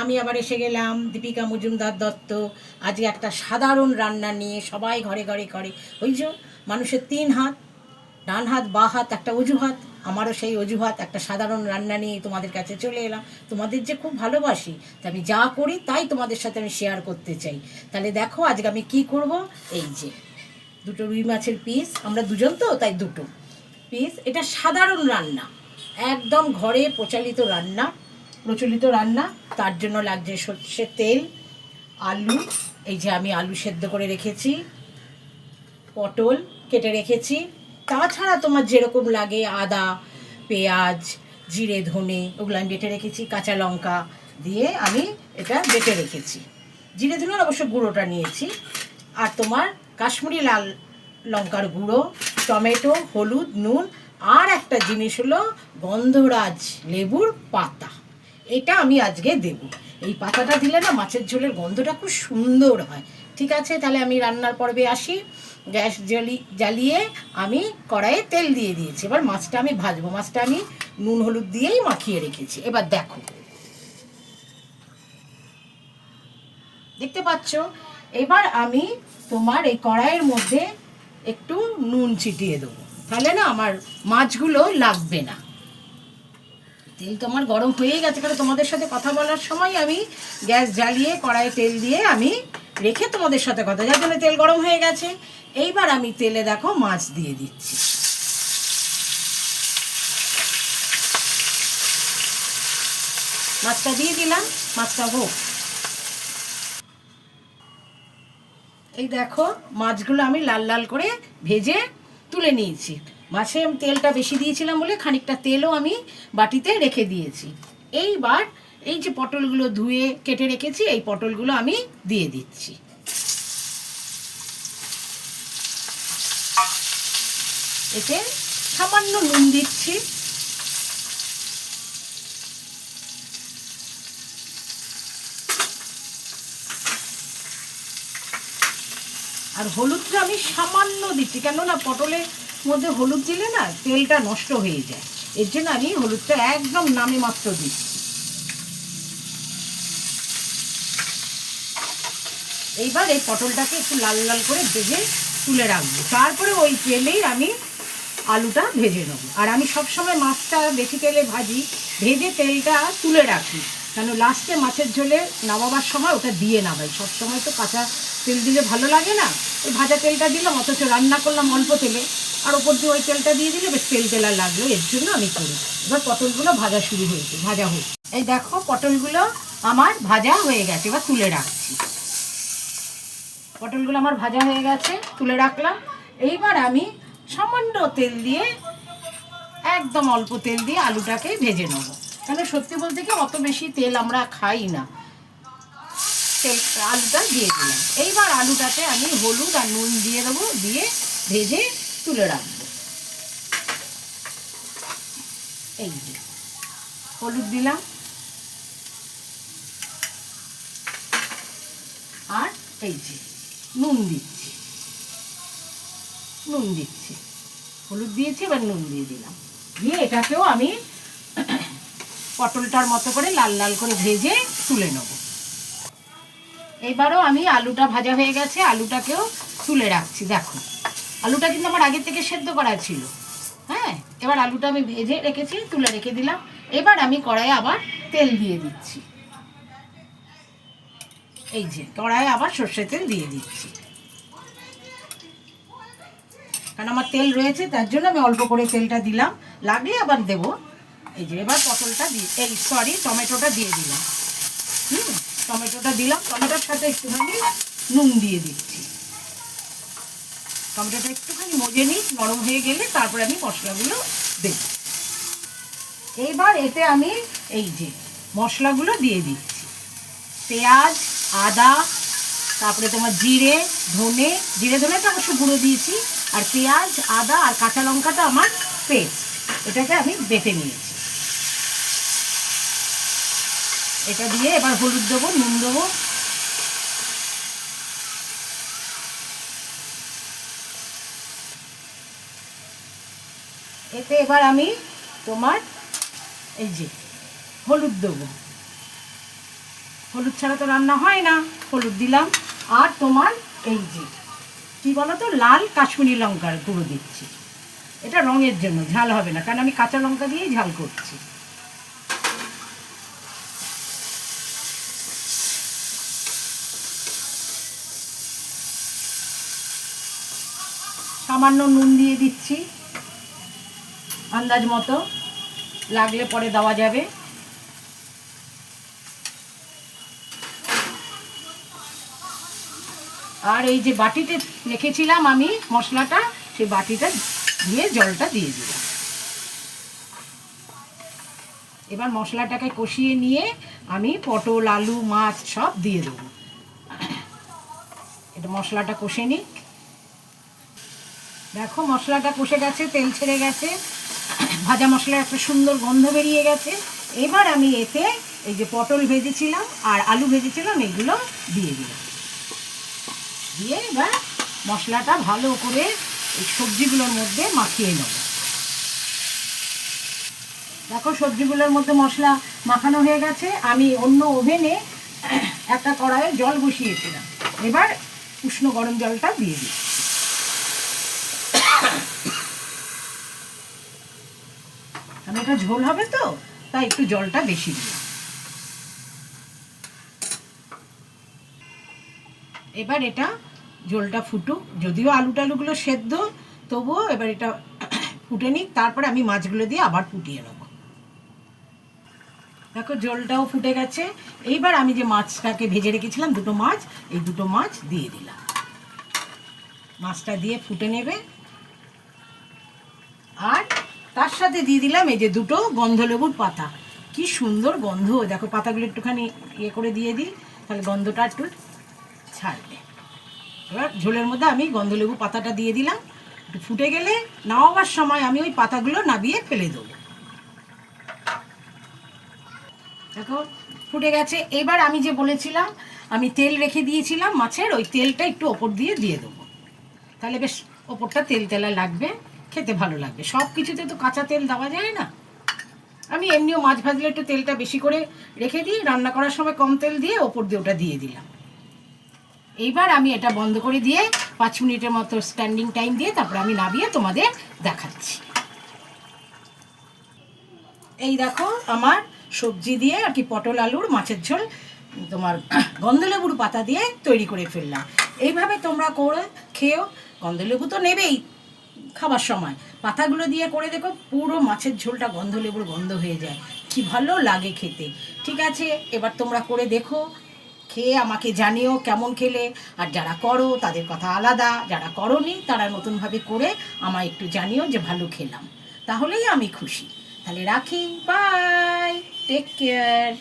আমি আবার এসে গেলাম দীপিকা মজুমদার দত্ত। আজকে একটা সাধারণ রান্না নিয়ে সবাই ঘরে ঘরে করে। ওই যে মানুষের 3 হাত, ডান হাত বা হাত একটা অজুহাত, আমারও সেই অজুহাত। একটা সাধারণ রান্না নিয়ে তোমাদের কাছে চলে এলাম। তোমাদের যে খুব ভালোবাসি, তা আমি যা করি তাই তোমাদের সাথে আমি শেয়ার করতে চাই। তাহলে দেখো আজকে আমি কি করব। এই যে 2 রুই মাছের পিস, আমরা দুজন তো তাই 2 পিস। এটা সাধারণ রান্না, একদম ঘরে প্রচলিত রান্না। তার জন্য লাগছে সর্ষের তেল, আলু, এই যে আমি আলু সেদ্ধ করে রেখেছি, পটল কেটে রেখেছি, তাছাড়া তোমার যেরকম লাগে আদা, পেঁয়াজ, জিরে, ধনে ওগুলো আমি বেটে রেখেছি, কাঁচা লঙ্কা দিয়ে আমি এটা বেটে রেখেছি। জিরে ধনের অবশ্য গুঁড়োটা নিয়েছি। আর তোমার কাশ্মীরি লাল লঙ্কার গুঁড়ো, টমেটো, হলুদ, নুন, আর একটা জিনিস হলো গন্ধরাজ লেবুর পাতা। এটা আমি আজকে দেব। এই পাতাটা দিলে না মাছের ঝোলের গন্ধটা খুব সুন্দর হয়। ঠিক আছে, তাহলে আমি রান্নার পর্বে আসি। গ্যাস জ্বালিয়ে আমি কড়াইয়ে তেল দিয়ে দিয়েছি। এবার মাছটা আমি ভাজবো। মাছটা আমি নুন হলুদ দিয়েই মাখিয়ে রেখেছি। এবার দেখো, দেখতে পাচ্ছ? এবার আমি তোমার এই কড়াইয়ের মধ্যে একটু নুন ছিটিয়ে দেবো, তাহলে না আমার মাছগুলো লাগবে না। তেল তো আমার গরম হয়ে গেছে, কারণ তোমাদের সাথে কথা বলার সময় আমি গ্যাস জ্বালিয়ে কড়াইয়ে তেল দিয়ে আমি রেখে তোমাদের সাথে কথা, যার জন্য তেল গরম হয়ে গেছে। এইবার আমি তেলে দেখো মাছ দিয়ে দিচ্ছি। মাছটা দিয়ে দিলাম, মাছটা হোক। এই দেখো মাছগুলো আমি লাল লাল করে ভেজে তুলে নিয়েছি। মাছে আমি তেলটা বেশি দিয়েছিলাম বলে খানিকটা তেলও আমি বাটিতে রেখে দিয়েছি। এইবার এই যে পটলগুলো ধুয়ে কেটে রেখেছি, এই পটলগুলো আমি দিয়ে দিচ্ছি। এতে সামান্য নুন দিচ্ছি, আর হলুদটা আমি সামান্য দিচ্ছি, কেননা পটলের মধ্যে হলুদ দিলে না তেলটা নষ্ট হয়ে যায়। এর জন্য আমি হলুদটা একদম নামে মাত্র দিচ্ছি। এইবার এই পটলটাকে একটু লাল লাল করে ভেজে তুলে রাখবো। তারপরে ওই তেলেই আমি আলুটা ভেজে নেবো। আর আমি সবসময় মাছটা বেশি তেলে ভাজি, ভেজে তেলটা তুলে রাখি, কেন লাস্টে মাছের ঝোলে নামাবার সময় ওটা দিয়ে নামাই। সবসময় তো কাঁচা তেল দিলে ভালো লাগে না। ওই ভাজা তেলটা দিলাম, অথচ রান্না করলাম অল্প তেলে, আর ওপর দিয়ে ওই তেলটা দিয়ে দিলে বেশ তেল তেলা লাগলো। এর জন্য আমি করি। এবার পটলগুলো ভাজা শুরু হয়েছে, ভাজা হোক। এই দেখো পটলগুলো আমার ভাজা হয়ে গেছে, এবার তুলে রাখছি। পটলগুলো আমার ভাজা হয়ে গেছে, তুলে রাখলাম। এইবার আমি সামান্য তেল দিয়ে, একদম অল্প তেল দিয়ে আলুটাকে ভেজে নেব। কেন সত্যি বলতে কি অত বেশি তেল আমরা খাই না। তেল আলুটা দিয়ে দিলাম। এইবার আলুটাতে আমি হলুদ আর নুন দিয়ে দেবো, দিয়ে ভেজে তুলে রাখবো। এই যে হলুদ দিলাম, আর এই যে নুন দিচ্ছি, হলুদ দিয়েছি, এবার নুন দিয়ে দিলাম। দিয়ে এটাকেও আমি পটলটার মতো করে লাল লাল করে ভেজে তুলে নেব। এবারও আমি আলুটা ভাজা হয়ে গেছে, আলুটাকেও তুলে রাখছি। দেখো আলুটা কিন্তু আমার আগে থেকে সেদ্ধ করা ছিল। হ্যাঁ, এবার আলুটা আমি ভেজে রেখেছি, তুলে রেখে দিলাম। এবার আমি কড়াইয়ে আবার তেল দিয়ে দিচ্ছি। এই যে কড়াইয়ে আবার সর্ষের তেল দিয়ে দিচ্ছি, কারণ আমার তেল রয়েছে, তার জন্য আমি অল্প করে তেলটা দিলাম, লাগলে আবার দেবো। এই যে এবার পটলটা টমেটোটা দিয়ে দিলাম। টমেটোটা দিলাম, টমেটোর সাথে একটুখানি নুন দিয়ে দিচ্ছি। টমেটোটা একটুখানি মজে নিই, নরম হয়ে গেলে তারপরে আমি মশলাগুলো দেব। এইবার এতে আমি এই যে মশলাগুলো দিয়ে দিচ্ছি। পেঁয়াজ, আদা, তারপরে তোমার জিরে ধনেটা অবশ্য গুঁড়ো দিয়েছি, আর পেঁয়াজ, আদা আর কাঁচা লঙ্কাটা আমার পেস্ট, এটাকে আমি বেটে নিয়েছি। এটা দিয়ে এবার হলুদ দেবো, নুন দেবো, এতে এবার আমি তোমার এই যে হলুদ দেবো, হলুদ ছাড়া তো রান্না হয় না, হলুদ দিলাম। আর তোমার এই যে কী বলো তো, লাল কাশ্মীরি লঙ্কার গুঁড়ো দিচ্ছি। এটা রঙের জন্য, ঝাল হবে না, কারণ আমি কাঁচা লঙ্কা দিয়েই ঝাল করছি। সামান্য নুন দিয়ে দিচ্ছি আন্দাজ মতো, লাগলে পরে দেওয়া যাবে। আর এই যে বাটিতে রেখেছিলাম আমি মশলাটা, সেই বাটিটা দিয়ে জলটা দিয়ে দিলাম। এবার মশলাটাকে কষিয়ে নিয়ে আমি পটল, আলু, মাছ সব দিয়ে দেবো। এটা মশলাটা কষে নিক। দেখো মশলাটা কষে গেছে, তেল ছেড়ে গেছে, ভাজা মশলার একটা সুন্দর গন্ধ বেরিয়ে গেছে। এবার আমি এতে এই যে পটল ভেজেছিলাম আর আলু ভেজেছিলাম এগুলো দিয়ে দিলাম। দিয়ে এবার মশলাটা ভালো করে এই সবজিগুলোর মধ্যে মাখিয়ে নেব। দেখো সবজিগুলোর মধ্যে মশলা মাখানো হয়ে গেছে। আমি অন্য ওভেনে একটা কড়াইয়ে জল বসিয়েছিলাম, এবার উষ্ণ গরম জলটা দিয়ে দিই। আমি এটা ঝোল হবে তো, তাই একটু জলটা বেশি দিই। এবার এটা ঝোলটা ফুটুক, যদিও আলু টালুগুলো সেদ্ধ, তবুও এবার এটা ফুটে নিক, তারপরে আমি মাছগুলো দিয়ে আবার ফুটিয়ে নেব। দেখো ঝোলটাও ফুটে গেছে। এইবার আমি যে মাছটাকে ভেজে রেখেছিলাম, দুটো মাছ, এই দুটো মাছ দিয়ে দিলাম। মাছটা দিয়ে ফুটে নেবে। আর তার সাথে দিয়ে দিলাম এই যে দুটো গন্ধলেবুর পাতা। কি সুন্দর গন্ধ, দেখো পাতাগুলো একটুখানি ইয়ে করে দিয়ে দিই, তাহলে গন্ধটা একটু ছাড়বে। এবার ঝোলের মধ্যে আমি গন্ধলেবু পাতাটা দিয়ে দিলাম। একটু ফুটে গেলে নামাবার সময় আমি ওই পাতাগুলো নাবিয়ে ফেলে দেবো। দেখো ফুটে গেছে। এবার আমি যে বলেছিলাম আমি তেল রেখে দিয়েছিলাম মাছের, ওই তেলটা একটু ওপর দিয়ে দেবো, তাহলে বেশ ওপরটা তেল তেলা লাগবে, খেতে ভালো লাগবে। সব কিছুতে তো কাঁচা তেল দেওয়া যায় না। আমি এমনিও মাছ ভাজলে একটু তেলটা বেশি করে রেখে দিই, রান্না করার সময় কম তেল দিয়ে ওপর দিয়ে ওটা দিয়ে দিলাম। এইবার আমি এটা বন্ধ করে দিয়ে 5 মিনিটের মতো স্ট্যান্ডিং টাইম দিয়ে তারপর আমি নামিয়ে তোমাদের দেখাচ্ছি। এই দেখো আমার সবজি দিয়ে আর কি পটল আলুর মাছের ঝোল তোমার গন্ধলেবুর পাতা দিয়ে তৈরি করে ফেললাম। এইভাবে তোমরা করে খেয়েও, গন্ধলেবু তো নেবেই খাবার সময়, পাতাগুলো দিয়ে করে দেখো, পুরো মাছের ঝোলটা গন্ধলেবুর গন্ধ হয়ে যায়, কি ভালো লাগে খেতে। ঠিক আছে, এবার তোমরা করে দেখো, খেয়ে আমাকে জানিও কেমন খেলে। আর যারা করো তাদের কথা আলাদা, যারা করোনি তারা নতুনভাবে করে আমায় একটু জানিও যে ভালো খেলাম, তাহলেই আমি খুশি। তাহলে রাখি, বাই, টেক কেয়ার।